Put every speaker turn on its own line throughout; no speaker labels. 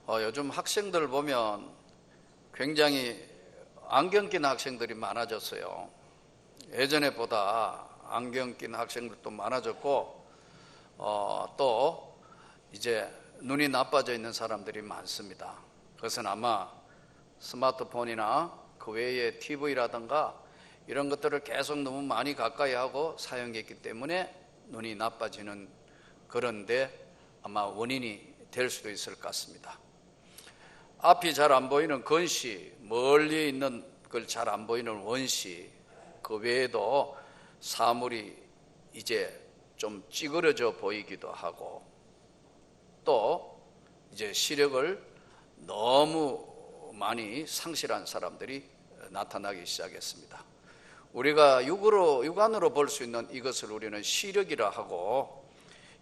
요즘 학생들 보면 굉장히 안경 낀 학생들이 많아졌어요. 예전에보다 안경 낀 학생들도 많아졌고, 또 이제 눈이 나빠져 있는 사람들이 많습니다. 그것은 아마 스마트폰이나 그 외에 TV라든가 이런 것들을 계속 너무 많이 가까이 하고 사용했기 때문에 눈이 나빠지는 그런데 아마 원인이 될 수도 있을 것 같습니다. 앞이 잘 안 보이는 건시, 멀리 있는 걸 잘 안 보이는 원시, 그 외에도 사물이 이제 좀 찌그러져 보이기도 하고, 또 이제 시력을 너무 많이 상실한 사람들이 나타나기 시작했습니다. 우리가 육안으로 볼 수 있는 이것을 우리는 시력이라 하고,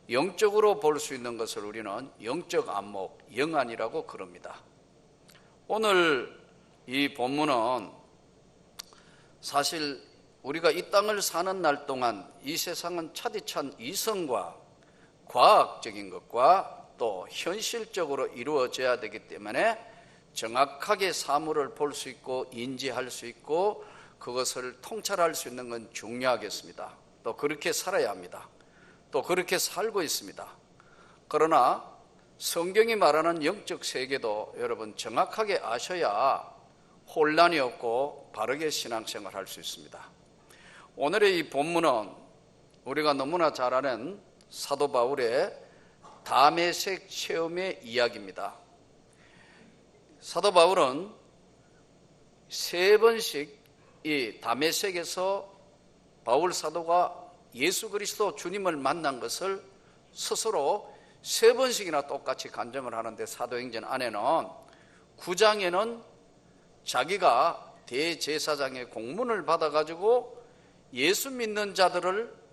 영적으로 볼 수 있는 것을 우리는 영적 안목, 영안이라고 그럽니다. 오늘 이 본문은 사실 우리가 이 땅을 사는 날 동안 이 세상은 차디찬 이성과 과학적인 것과 또 현실적으로 이루어져야 되기 때문에 정확하게 사물을 볼 수 있고 인지할 수 있고 그것을 통찰할 수 있는 건 중요하겠습니다. 또 그렇게 살아야 합니다. 또 그렇게 살고 있습니다. 그러나 성경이 말하는 영적 세계도 여러분 정확하게 아셔야 혼란이 없고 바르게 신앙생활을 할 수 있습니다. 오늘의 이 본문은 우리가 너무나 잘 아는 사도 바울의 다메섹 체험의 이야기입니다. 사도 바울은 3번씩 이 다메섹에서 바울 사도가 예수 그리스도 주님을 만난 것을 스스로 3번씩이나 똑같이 간증을 하는데, 사도행전 안에는 9장에는 자기가 대제사장의 공문을 받아가지고 예수 믿는 자들을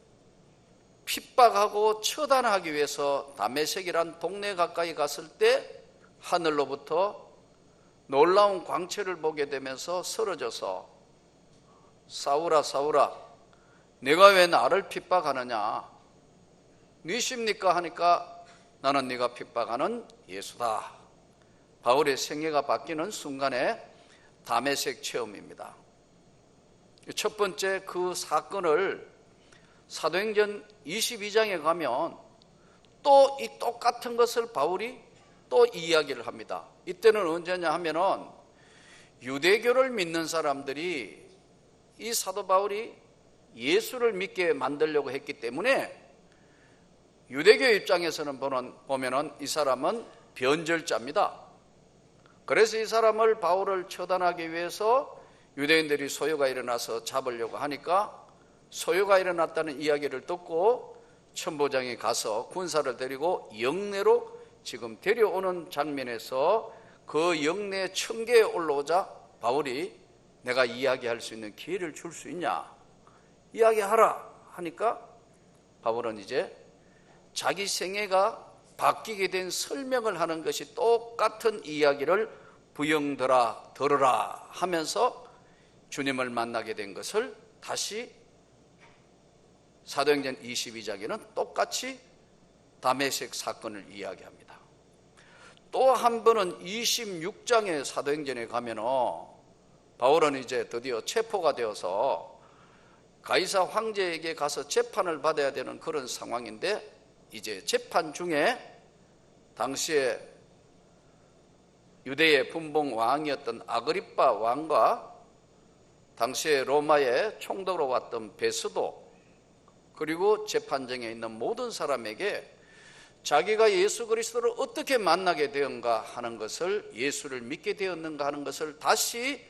핍박하고 처단하기 위해서 다메섹이란 동네 가까이 갔을 때 하늘로부터 놀라운 광채를 보게 되면서 쓰러져서 사울아 사울아 내가 왜 나를 핍박하느냐, 누구십니까 하니까 나는 네가 핍박하는 예수다. 바울의 생애가 바뀌는 순간에 다메섹 체험입니다. 첫 번째 그 사건을 사도행전 22장에 가면 또 이 똑같은 것을 바울이 또 이야기를 합니다. 이때는 언제냐 하면은 유대교를 믿는 사람들이 이 사도 바울이 예수를 믿게 만들려고 했기 때문에 유대교 입장에서는 보면은 이 사람은 변절자입니다. 그래서 이 사람을 바울을 처단하기 위해서 유대인들이 소요가 일어나서 잡으려고 하니까 소요가 일어났다는 이야기를 듣고 천부장이 가서 군사를 데리고 영내로 지금 데려오는 장면에서 그 영내 청계에 올라오자 바울이 내가 이야기할 수 있는 기회를 줄 수 있냐, 이야기하라 하니까 바울은 이제 자기 생애가 바뀌게 된 설명을 하는 것이 똑같은 이야기를 부영들아 들으라 하면서 주님을 만나게 된 것을 다시 사도행전 22장에는 똑같이 다메섹 사건을 이야기합니다. 또 한 번은 26장의 사도행전에 가면은 바울은 이제 드디어 체포가 되어서 가이사 황제에게 가서 재판을 받아야 되는 그런 상황인데, 이제 재판 중에 당시에 유대의 분봉 왕이었던 아그리빠 왕과 당시에 로마의 총독으로 왔던 베스도, 그리고 재판정에 있는 모든 사람에게 자기가 예수 그리스도를 어떻게 만나게 되었는가 하는 것을, 예수를 믿게 되었는가 하는 것을 다시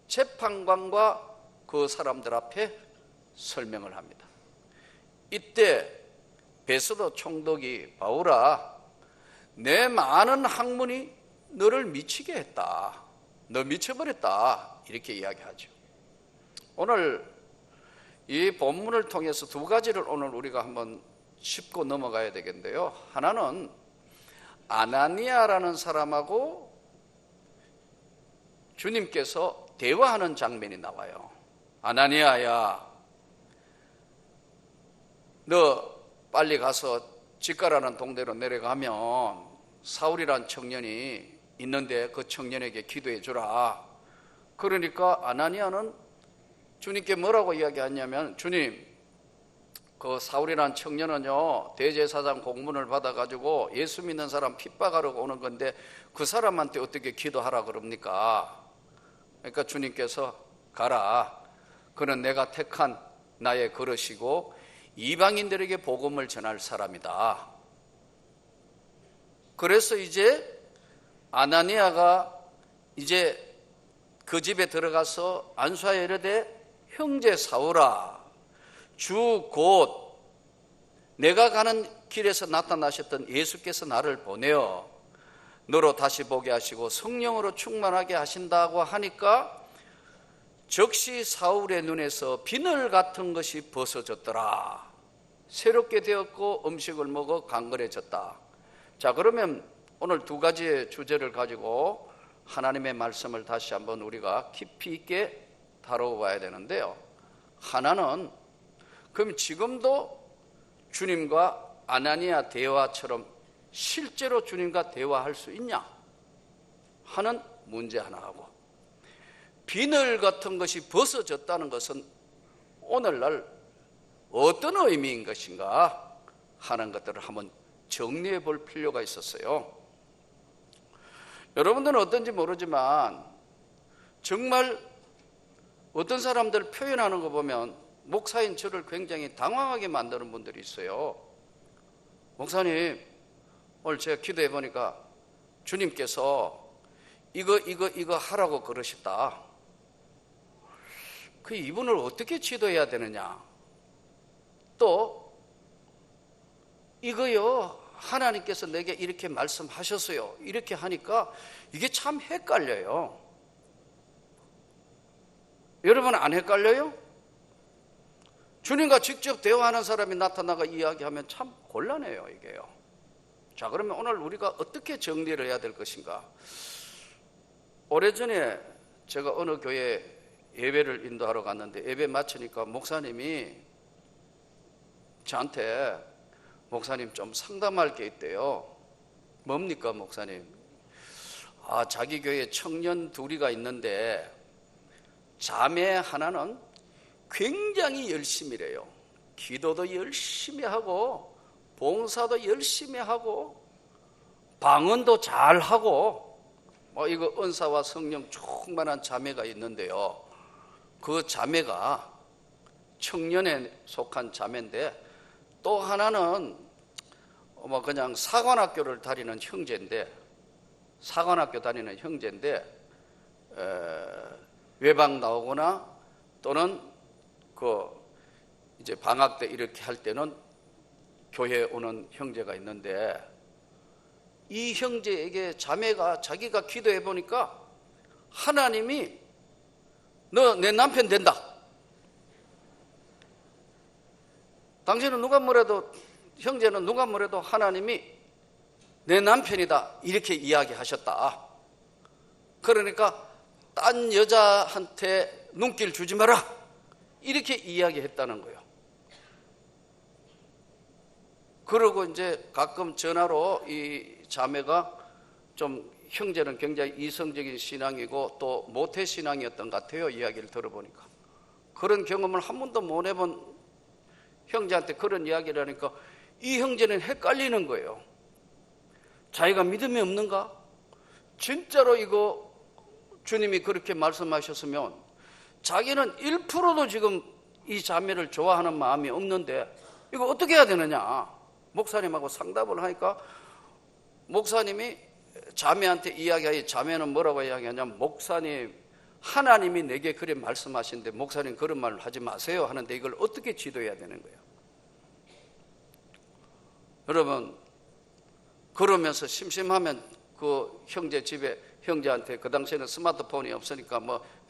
재판관과 그 사람들 앞에 설명을 합니다. 이때 베스도 총독이 바울아, 내 많은 학문이 너를 미치게 했다, 너 미쳐버렸다, 이렇게 이야기하죠. 오늘 이 본문을 통해서 2가지를 오늘 우리가 한번 짚고 넘어가야 되겠는데요. 하나는 아나니아라는 사람하고 주님께서 대화하는 장면이 나와요. 아나니아야, 너 빨리 가서 직가라는 동네로 내려가면 사울이란 청년이 있는데 그 청년에게 기도해 주라. 그러니까 아나니아는 주님께 뭐라고 이야기하냐면, 주님, 그 사울이라는 청년은요 대제사장 공문을 받아가지고 예수 믿는 사람 핍박하러 오는 건데 그 사람한테 어떻게 기도하라 그럽니까? 그러니까 주님께서 가라. 그는 내가 택한 나의 그릇이고 이방인들에게 복음을 전할 사람이다. 그래서 이제 아나니아가 이제 그 집에 들어가서 안수하여 이르되, 형제 사울아, 주 곧 내가 가는 길에서 나타나셨던 예수께서 나를 보내어 너로 다시 보게 하시고 성령으로 충만하게 하신다고 하니까 즉시 사울의 눈에서 비늘 같은 것이 벗어졌더라. 새롭게 되었고 음식을 먹어 강건해졌다. 자, 그러면 오늘 두 가지의 주제를 가지고 하나님의 말씀을 다시 한번 우리가 깊이 있게 다뤄봐야 되는데요. 하나는, 그럼 지금도 주님과 아나니아 대화처럼 실제로 주님과 대화할 수 있냐 하는 문제 하나하고, 비늘 같은 것이 벗어졌다는 것은 오늘날 어떤 의미인 것인가 하는 것들을 한번 정리해 볼 필요가 있었어요. 여러분들은 어떤지 모르지만 정말 어떤 사람들 표현하는 거 보면 목사인 저를 굉장히 당황하게 만드는 분들이 있어요. 목사님, 오늘 제가 기도해 보니까 주님께서 이거 하라고 그러셨다. 그 이분을 어떻게 지도해야 되느냐? 또 이거요, 하나님께서 내게 이렇게 말씀하셨어요. 이렇게 하니까 이게 참 헷갈려요. 여러분 안 헷갈려요? 주님과 직접 대화하는 사람이 나타나가 이야기하면 참 곤란해요, 이게요. 자, 그러면 오늘 우리가 어떻게 정리를 해야 될 것인가? 오래전에 제가 어느 교회 예배를 인도하러 갔는데 예배 마치니까 목사님이 저한테, 목사님 좀 상담할 게 있대요. 뭡니까, 목사님? 자기 교회에 청년 둘이가 있는데 자매 하나는 굉장히 열심히래요. 기도도 열심히 하고 봉사도 열심히 하고 방언도 잘하고 이거 은사와 성령 충만한 자매가 있는데요. 그 자매가 청년에 속한 자매인데, 또 하나는 그냥 사관학교를 다니는 형제인데, 외박 나오거나 또는 이제 방학 때 이렇게 할 때는 교회에 오는 형제가 있는데, 이 형제에게 자매가 자기가 기도해 보니까 하나님이 너 내 남편 된다. 당신은 누가 뭐래도, 형제는 누가 뭐래도 하나님이 내 남편이다 이렇게 이야기하셨다. 그러니까 딴 여자한테 눈길 주지 마라 이렇게 이야기했다는 거예요. 그러고 이제 가끔 전화로 이 자매가 좀, 형제는 굉장히 이성적인 신앙이고 또 모태 신앙이었던 것 같아요. 이야기를 들어보니까. 그런 경험을 한 번도 못 해본 형제한테 그런 이야기를 하니까 이 형제는 헷갈리는 거예요. 자기가 믿음이 없는가? 진짜로 이거 주님이 그렇게 말씀하셨으면 자기는 1%도 지금 이 자매를 좋아하는 마음이 없는데 이거 어떻게 해야 되느냐? 목사님하고 상담을 하니까 목사님이 자매한테 이야기하니, 자매는 뭐라고 이야기하냐면, 목사님, 하나님이 내게 그래 말씀하시는데 목사님 그런 말을 하지 마세요 하는데 이걸 어떻게 지도해야 되는 거예요? 여러분, 그러면서 심심하면 그 형제 집에, 형제한테 그 당시에는 스마트폰이 없으니까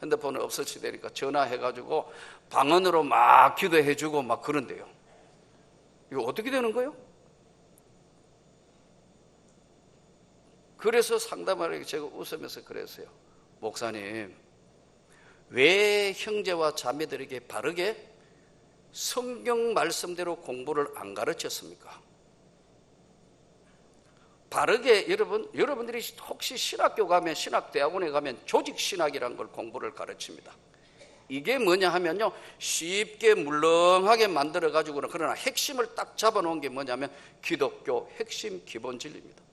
핸드폰은 없을 시대니까 전화해가지고 방언으로 막 기도해주고 막 그런데요. 이거 어떻게 되는 거예요? 그래서 상담하려고 제가 웃으면서 그랬어요. 목사님, 왜 형제와 자매들에게 바르게 성경 말씀대로 공부를 안 가르쳤습니까? 바르게 여러분들이 혹시 신학교 가면 신학대학원에 가면 조직신학이라는 걸 공부를 가르칩니다. 이게 뭐냐 하면요, 쉽게 물렁하게 만들어 가지고는, 그러나 핵심을 딱 잡아놓은 게 뭐냐면 기독교 핵심 기본 진리입니다.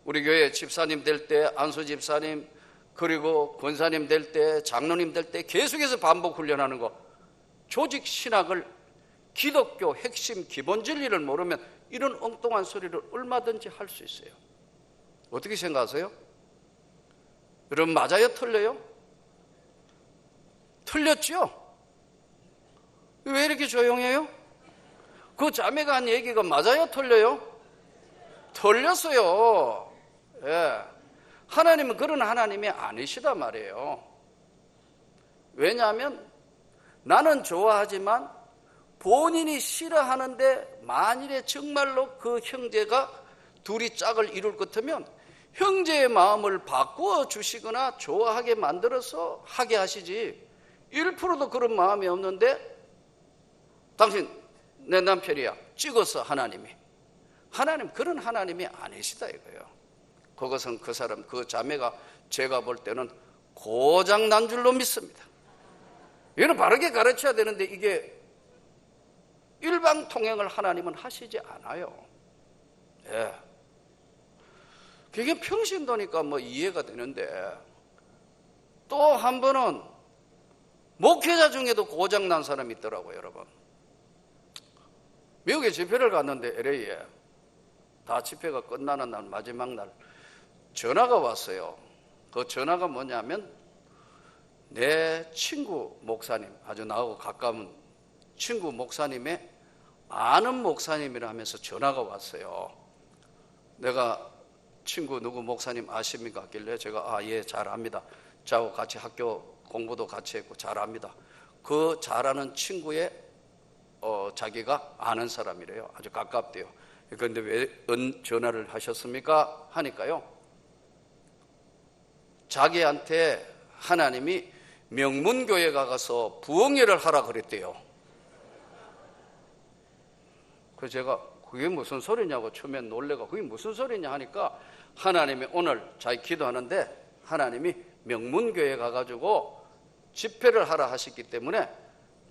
우리 교회 집사님 될 때, 안수 집사님, 그리고 권사님 될 때, 장로님 될 때 계속해서 반복 훈련하는 거, 조직 신학을, 기독교 핵심 기본 진리를 모르면 이런 엉뚱한 소리를 얼마든지 할 수 있어요. 어떻게 생각하세요? 여러분, 맞아요, 틀려요? 틀렸죠? 왜 이렇게 조용해요? 그 자매가 한 얘기가 맞아요, 틀려요? 틀렸어요. 예. 하나님은 그런 하나님이 아니시다 말이에요. 왜냐하면 나는 좋아하지만 본인이 싫어하는데 만일에 정말로 그 형제가 둘이 짝을 이룰 것 같으면 형제의 마음을 바꾸어 주시거나 좋아하게 만들어서 하게 하시지, 1%도 그런 마음이 없는데 당신 내 남편이야 찍어서 하나님 그런 하나님이 아니시다 이거예요. 그것은 그 사람, 그 자매가 제가 볼 때는 고장난 줄로 믿습니다. 이거는 바르게 가르쳐야 되는데 이게 일방통행을 하나님은 하시지 않아요. 예. 그게 평신도니까 뭐 이해가 되는데, 또 한 번은 목회자 중에도 고장난 사람이 있더라고요, 여러분. 미국에 집회를 갔는데 LA에 다 집회가 끝나는 날, 마지막 날 전화가 왔어요. 그 전화가 뭐냐면 내 친구 목사님, 아주 나하고 가까운 친구 목사님의 아는 목사님이라 하면서 전화가 왔어요. 내가 친구 누구 목사님 아십니까? 하길래 제가 예, 잘 압니다. 저하고 같이 학교 공부도 같이 했고 잘 압니다. 그 잘 아는 친구의 자기가 아는 사람이래요. 아주 가깝대요. 그런데 왜 전화를 하셨습니까? 하니까요, 자기한테 하나님이 명문교회 가서 부흥회를 하라 그랬대요. 그래서 제가 그게 무슨 소리냐고 처음엔 놀래가 그게 무슨 소리냐 하니까 하나님이 오늘 자기 기도하는데 하나님이 명문교회 가가지고 집회를 하라 하셨기 때문에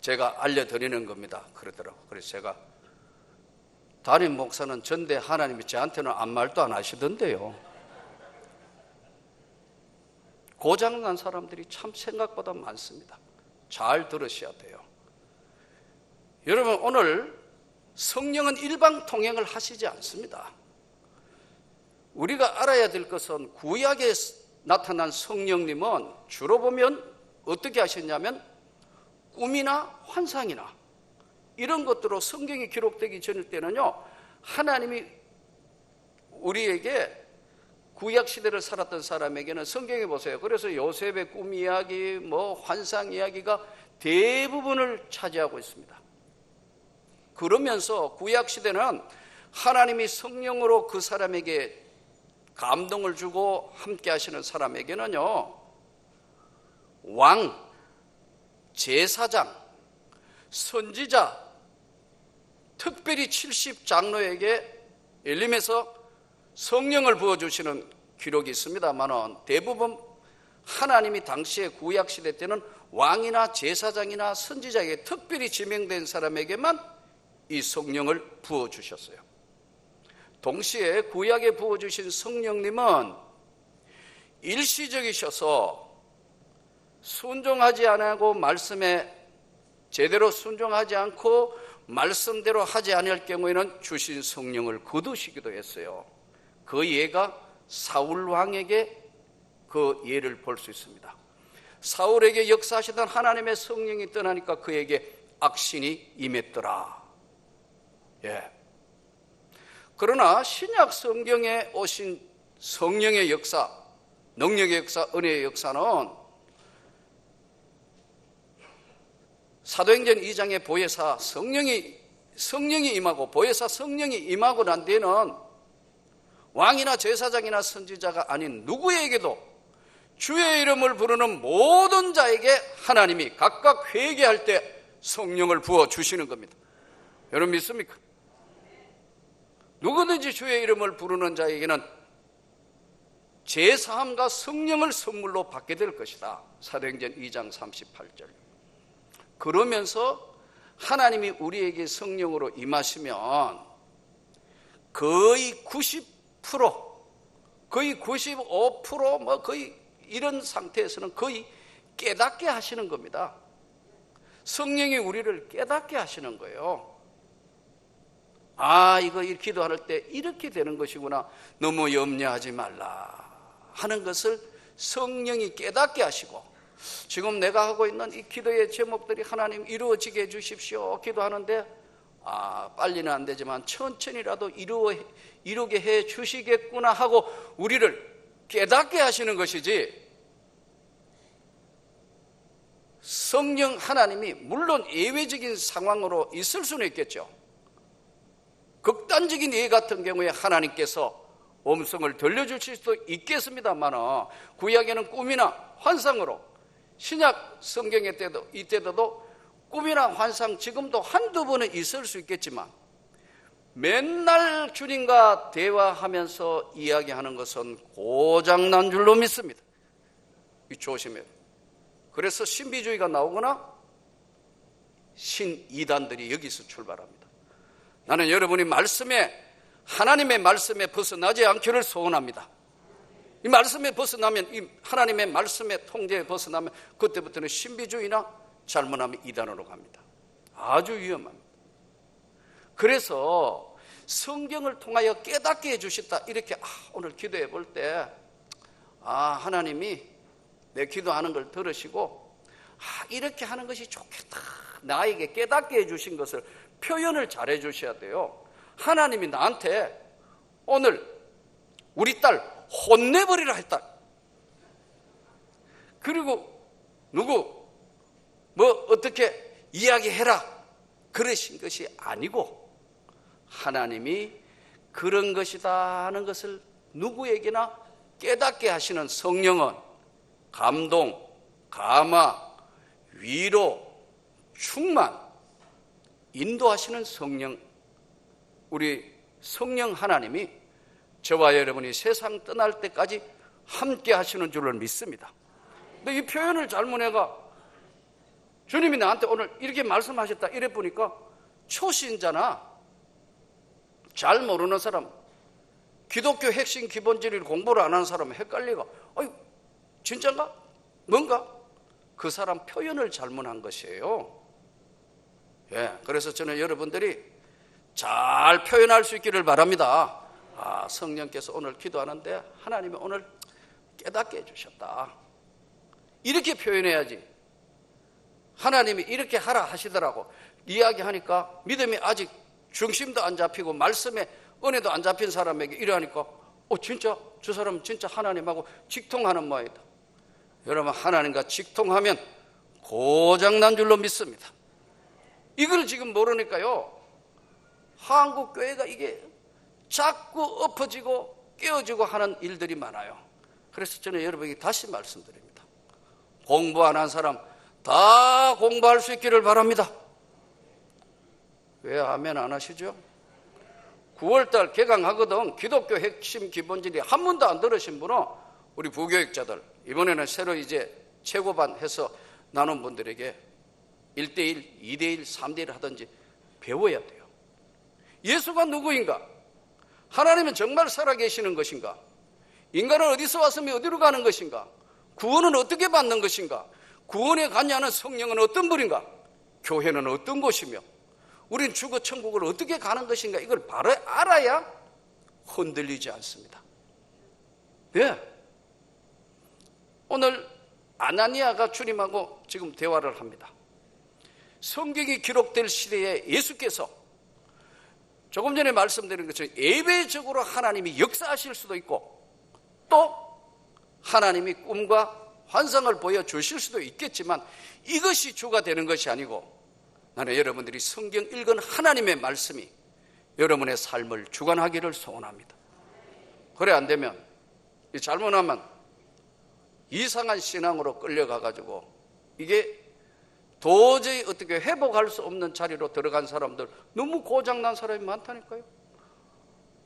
제가 알려드리는 겁니다 그러더라고요. 그래서 제가 담임 목사는 전대 하나님이 저한테는 아무 말도 안 하시던데요. 고장난 사람들이 참 생각보다 많습니다. 잘 들으셔야 돼요. 여러분, 오늘 성령은 일방통행을 하시지 않습니다. 우리가 알아야 될 것은 구약에 나타난 성령님은 주로 보면 어떻게 하셨냐면 꿈이나 환상이나 이런 것들로 성경이 기록되기 전일 때는요, 하나님이 우리에게 구약시대를 살았던 사람에게는 성경에 보세요. 그래서 요셉의 꿈 이야기, 환상 이야기가 대부분을 차지하고 있습니다. 그러면서 구약시대는 하나님이 성령으로 그 사람에게 감동을 주고 함께 하시는 사람에게는요, 왕, 제사장, 선지자, 특별히 70장로에게 엘림에서 성령을 부어주시는 기록이 있습니다만 대부분 하나님이 당시에 구약시대 때는 왕이나 제사장이나 선지자에게 특별히 지명된 사람에게만 이 성령을 부어주셨어요. 동시에 구약에 부어주신 성령님은 일시적이셔서 순종하지 않고 말씀에 제대로 순종하지 않고 말씀대로 하지 않을 경우에는 주신 성령을 거두시기도 했어요. 그 예가 사울 왕에게 그 예를 볼 수 있습니다. 사울에게 역사하시던 하나님의 성령이 떠나니까 그에게 악신이 임했더라. 예. 그러나 신약 성경에 오신 성령의 역사, 능력의 역사, 은혜의 역사는 사도행전 2장의 보혜사 성령이 임하고 보혜사 성령이 임하고 난 뒤에는 왕이나 제사장이나 선지자가 아닌 누구에게도 주의 이름을 부르는 모든 자에게 하나님이 각각 회개할 때 성령을 부어주시는 겁니다. 여러분 믿습니까? 누구든지 주의 이름을 부르는 자에게는 제사함과 성령을 선물로 받게 될 것이다. 사도행전 2장 38절. 그러면서 하나님이 우리에게 성령으로 임하시면 거의 90%, 거의 95%, 뭐 거의 이런 상태에서는 거의 깨닫게 하시는 겁니다. 성령이 우리를 깨닫게 하시는 거예요. 아, 이거 기도할 때 이렇게 되는 것이구나. 너무 염려하지 말라 하는 것을 성령이 깨닫게 하시고, 지금 내가 하고 있는 이 기도의 제목들이 하나님 이루어지게 해주십시오 기도하는데, 아, 빨리는 안 되지만 천천히라도 이루게 해 주시겠구나 하고 우리를 깨닫게 하시는 것이지, 성령 하나님이 물론 예외적인 상황으로 있을 수는 있겠죠. 극단적인 예외 같은 경우에 하나님께서 음성을 들려주실 수도 있겠습니다만, 구약에는 꿈이나 환상으로, 신약 성경의 때도 이때도 꿈이나 환상 지금도 한두 번은 있을 수 있겠지만, 맨날 주님과 대화하면서 이야기하는 것은 고장난 줄로 믿습니다. 조심해요. 그래서 신비주의가 나오거나 신이단들이 여기서 출발합니다. 나는 여러분이 하나님의 말씀에 벗어나지 않기를 소원합니다. 이 말씀에 벗어나면, 이 하나님의 말씀의 통제에 벗어나면 그때부터는 신비주의나 잘못하면 이단으로 갑니다. 아주 위험합니다. 그래서 성경을 통하여 깨닫게 해주셨다. 이렇게 오늘 기도해 볼 때, 하나님이 내 기도하는 걸 들으시고 이렇게 하는 것이 좋겠다, 나에게 깨닫게 해주신 것을 표현을 잘 해주셔야 돼요. 하나님이 나한테 오늘 우리 딸 혼내버리라 했다, 그리고 누구 뭐 어떻게 이야기해라 그러신 것이 아니고, 하나님이 그런 것이다 하는 것을 누구에게나 깨닫게 하시는 성령은 감동, 감화, 위로, 충만, 인도하시는 성령, 우리 성령 하나님이 저와 여러분이 세상 떠날 때까지 함께 하시는 줄을 믿습니다. 근데 이 표현을 잘못해가 주님이 나한테 오늘 이렇게 말씀하셨다 이래 보니까 초신자나 잘 모르는 사람, 기독교 핵심 기본진리를 공부를 안 하는 사람은 헷갈리가, 진짜인가? 뭔가? 그 사람 표현을 잘못한 것이에요. 그래서 저는 여러분들이 잘 표현할 수 있기를 바랍니다. 성령께서 오늘 기도하는데 하나님이 오늘 깨닫게 해주셨다, 이렇게 표현해야지. 하나님이 이렇게 하라 하시더라고 이야기하니까 믿음이 아직 중심도 안 잡히고 말씀에 은혜도 안 잡힌 사람에게 이러하니까 진짜 저 사람은 진짜 하나님하고 직통하는 모양이다. 여러분, 하나님과 직통하면 고장난 줄로 믿습니다. 이걸 지금 모르니까요, 한국 교회가 이게 자꾸 엎어지고 깨어지고 하는 일들이 많아요. 그래서 저는 여러분에게 다시 말씀드립니다. 공부 안 한 사람 다 공부할 수 있기를 바랍니다. 왜 아멘 안 하시죠? 9월달 개강하거든. 기독교 핵심 기본진리 한 번도 안 들으신 분은 우리 부교육자들, 이번에는 새로 이제 최고반 해서 나눈 분들에게 1대1, 2대1, 3대1 하든지 배워야 돼요. 예수가 누구인가? 하나님은 정말 살아계시는 것인가? 인간은 어디서 왔으며 어디로 가는 것인가? 구원은 어떻게 받는 것인가? 구원에 관여하는 성령은 어떤 분인가? 교회는 어떤 곳이며 우린 죽어 천국을 어떻게 가는 것인가? 이걸 바로 알아야 흔들리지 않습니다. 오늘 아나니아가 주님하고 지금 대화를 합니다. 성경이 기록될 시대에 예수께서 조금 전에 말씀드린 것처럼 예외적으로 하나님이 역사하실 수도 있고, 또 하나님이 꿈과 환상을 보여주실 수도 있겠지만, 이것이 주가 되는 것이 아니고 나는 여러분들이 성경 읽은 하나님의 말씀이 여러분의 삶을 주관하기를 소원합니다. 그래 안 되면, 잘못하면 이상한 신앙으로 끌려가가지고 이게 도저히 어떻게 회복할 수 없는 자리로 들어간 사람들, 너무 고장난 사람이 많다니까요.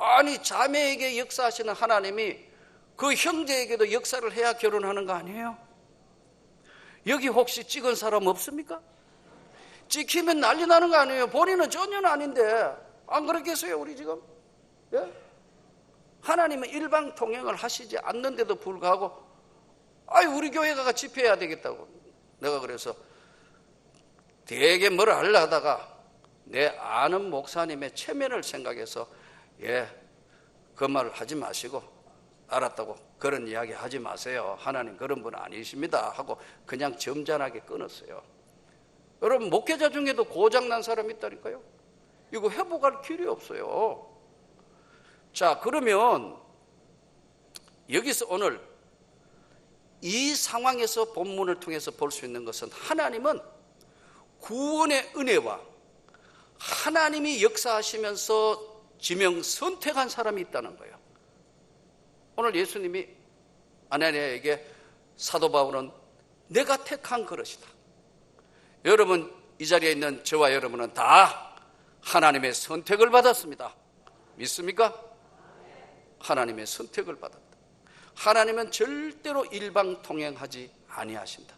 아니, 자매에게 역사하시는 하나님이 그 형제에게도 역사를 해야 결혼하는 거 아니에요? 여기 혹시 찍은 사람 없습니까? 찍히면 난리 나는 거 아니에요? 본인은 전혀 아닌데 안 그렇겠어요 우리 지금? 예? 하나님은 일방통행을 하시지 않는데도 불구하고 우리 교회가 집회해야 되겠다고. 내가 그래서 되게 뭘 하려다가 내 아는 목사님의 체면을 생각해서 그 말을 하지 마시고, 알았다고, 그런 이야기 하지 마세요, 하나님 그런 분 아니십니다 하고 그냥 점잖하게 끊었어요. 여러분, 목회자 중에도 고장난 사람이 있다니까요. 이거 회복할 길이 없어요. 자, 그러면 여기서 오늘 이 상황에서 본문을 통해서 볼 수 있는 것은 하나님은 구원의 은혜와 하나님이 역사하시면서 지명 선택한 사람이 있다는 거예요. 오늘 예수님이 아나니아에게 사도 바울은 내가 택한 그릇이다. 여러분, 이 자리에 있는 저와 여러분은 다 하나님의 선택을 받았습니다. 믿습니까? 하나님의 선택을 받았다. 하나님은 절대로 일방통행하지 아니하신다.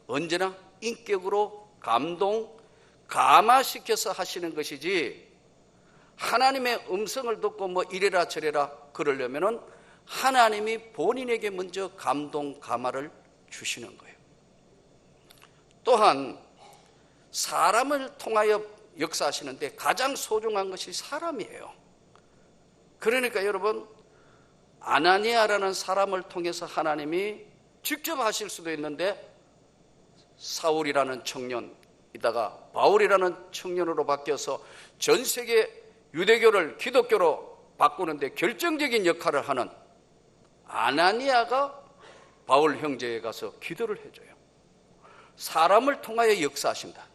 언제나 인격으로 감동, 감화시켜서 하시는 것이지, 하나님의 음성을 듣고 뭐 이래라 저래라 그러려면은 하나님이 본인에게 먼저 감동, 감화를 주시는 거예요. 또한 사람을 통하여 역사하시는데 가장 소중한 것이 사람이에요. 그러니까 여러분, 아나니아라는 사람을 통해서 하나님이 직접 하실 수도 있는데, 사울이라는 청년이다가 바울이라는 청년으로 바뀌어서 전 세계 유대교를 기독교로 바꾸는데 결정적인 역할을 하는 아나니아가 바울 형제에 가서 기도를 해줘요. 사람을 통하여 역사하신다.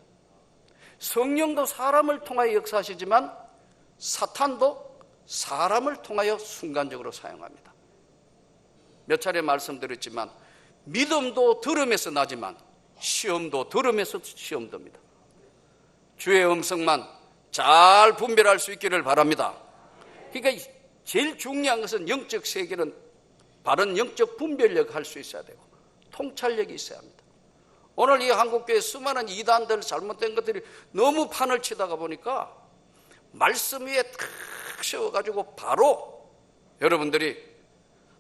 성령도 사람을 통하여 역사하시지만 사탄도 사람을 통하여 순간적으로 사용합니다. 몇 차례 말씀드렸지만 믿음도 들음에서 나지만 시험도 들음에서 시험됩니다. 주의 음성만 잘 분별할 수 있기를 바랍니다. 그러니까 제일 중요한 것은 영적 세계는 바른 영적 분별력 할 수 있어야 되고 통찰력이 있어야 합니다. 오늘 이 한국교회 수많은 이단들, 잘못된 것들이 너무 판을 치다가 보니까 말씀 위에 탁 세워가지고 바로 여러분들이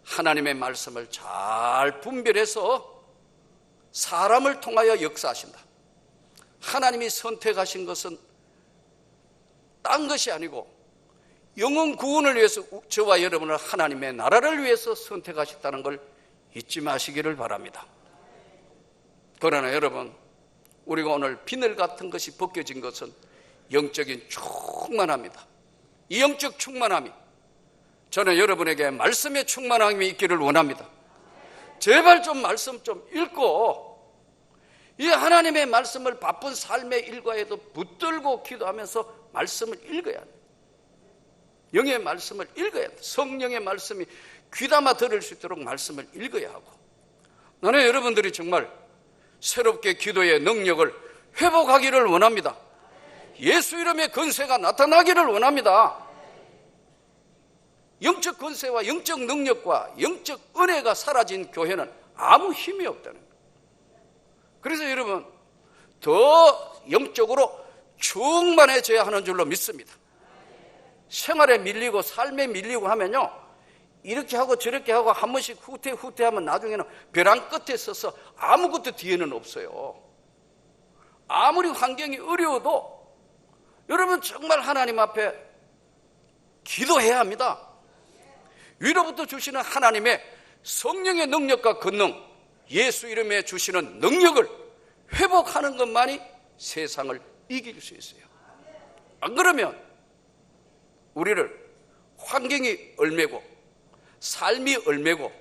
하나님의 말씀을 잘 분별해서 사람을 통하여 역사하신다. 하나님이 선택하신 것은 딴 것이 아니고 영혼 구원을 위해서 저와 여러분을 하나님의 나라를 위해서 선택하셨다는 걸 잊지 마시기를 바랍니다. 그러나 여러분, 우리가 오늘 비늘 같은 것이 벗겨진 것은 영적인 충만함이다. 이 영적 충만함이, 저는 여러분에게 말씀의 충만함이 있기를 원합니다. 제발 좀 말씀 좀 읽고, 이 하나님의 말씀을 바쁜 삶의 일과에도 붙들고 기도하면서 말씀을 읽어야 합니다. 영의 말씀을 읽어야 합니다. 성령의 말씀이 귀담아 들을 수 있도록 말씀을 읽어야 하고, 나는 여러분들이 정말 새롭게 기도의 능력을 회복하기를 원합니다. 예수 이름의 권세가 나타나기를 원합니다. 영적 권세와 영적 능력과 영적 은혜가 사라진 교회는 아무 힘이 없다는 거예요. 그래서 여러분, 더 영적으로 충만해져야 하는 줄로 믿습니다. 생활에 밀리고 삶에 밀리고 하면요, 이렇게 하고 저렇게 하고 한 번씩 후퇴하면 나중에는 벼랑 끝에 서서 아무것도 뒤에는 없어요. 아무리 환경이 어려워도 여러분 정말 하나님 앞에 기도해야 합니다. 위로부터 주시는 하나님의 성령의 능력과 권능, 예수 이름에 주시는 능력을 회복하는 것만이 세상을 이길 수 있어요. 안 그러면 우리를 환경이 얽매고 삶이 얽매고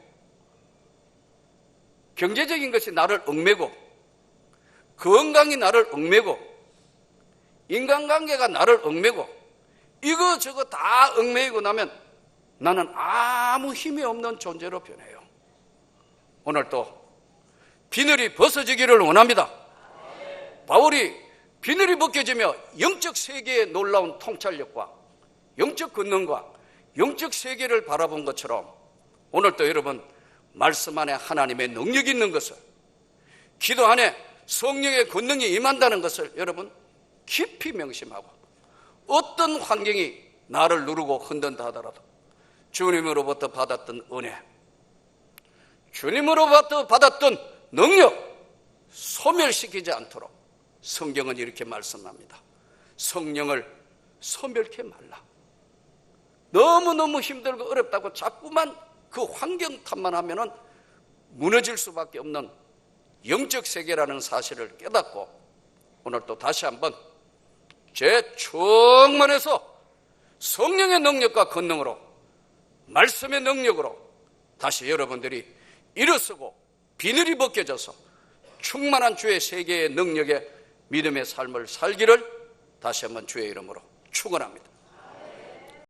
경제적인 것이 나를 얽매고 건강이 나를 얽매고 인간관계가 나를 얽매고 이거저거 다 얽매이고 나면 나는 아무 힘이 없는 존재로 변해요. 오늘 또 비늘이 벗어지기를 원합니다. 바울이 비늘이 벗겨지며 영적 세계의 놀라운 통찰력과 영적 권능과 영적 세계를 바라본 것처럼 오늘도 여러분 말씀 안에 하나님의 능력이 있는 것을, 기도 안에 성령의 권능이 임한다는 것을 여러분 깊이 명심하고, 어떤 환경이 나를 누르고 흔든다 하더라도 주님으로부터 받았던 은혜, 주님으로부터 받았던 능력 소멸시키지 않도록 성경은 이렇게 말씀합니다. 성령을 소멸케 말라. 너무너무 힘들고 어렵다고 자꾸만 그 환경 탓만 하면은 무너질 수밖에 없는 영적 세계라는 사실을 깨닫고, 오늘 또 다시 한번 제 충만해서 성령의 능력과 권능으로, 말씀의 능력으로 다시 여러분들이 일어서고 비늘이 벗겨져서 충만한 주의 세계의 능력의 믿음의 삶을 살기를 다시 한번 주의 이름으로 축원합니다.